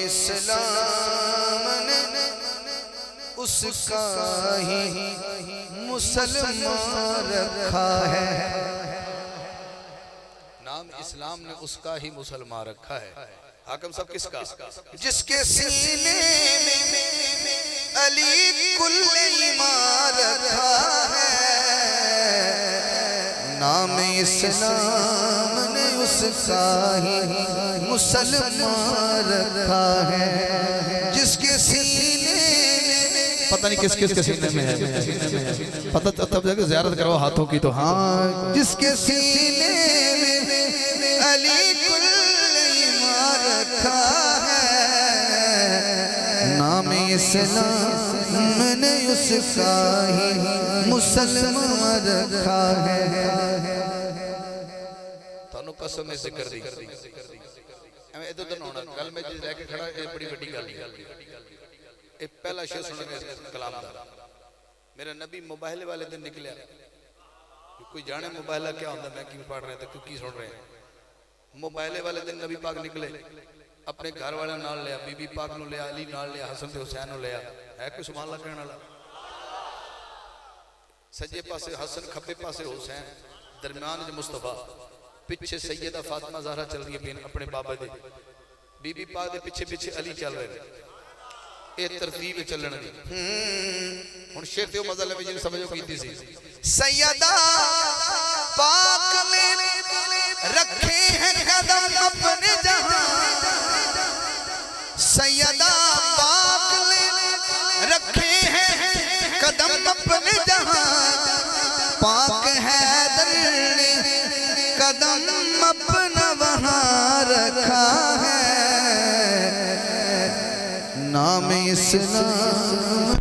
اسلام نے اس کا ہی مسلمان رکھا ہے، نام اسلام نے اس کا ہی مسلمان رکھا ہے۔ حاکم صاحب کس کا؟ جس کے سینے میں علی کل ایمان رکھا ہے، نام اسلام نے اس کا ہی مسلمان رکھا ہے۔ جس کے سینے میں پتہ نہیں کس کے سینے میں ہے، پتہ تب جا کے زیارت کرو ہاتھوں کی تو ہاں، جس کے سینے میں علی کل ایمان رکھا ہے، نام اسلام نے اس کا ہی مسلمان رکھا ہے۔ تانوں قسم میں ذکر دی ایویں ادھر تو نہ ہونا، گل میں جی لے کے کھڑا یہ بڑی بڑی گل ہے۔ یہ پہلا شعر سنیں گے کلام دا، میرا نبی مباہلے والے دن نکلیا، کوئی جانے مباہلہ کیا ہوتا، میں کی پڑھ رہے تھے کی سن رہے ہیں۔ مباہلے والے دن نبی پاک نکلے، اپنے گھر والے نال لیا، بی بی پاک نو لیا، علی نال لیا، حسن تے حسین نو لیا، ہے کوئی سبحان اللہ کہنے والا؟ سجے پاسے حسن، کھبے پاسے حسین، درمیان جو مصطفیٰ، پیچھے سیدہ فاطمہ زہرا چل رہی ہے اپنے بابا دے، بی بی پاک دے پیچھے پیچھے علی چل رہے ہیں، اے ترتیب چلن دی۔ ہن شعر تے او مزہ لے جن سمجھو کیتی سی، سیدہ پاک نے رکھے ہیں قدم اپنے جہاں، سیدہ پاک نے رکھے ہیں قدم اپنے جہاں، پاک حیدر نے قدم اپنا وہاں رکھا ہے، نام اسلام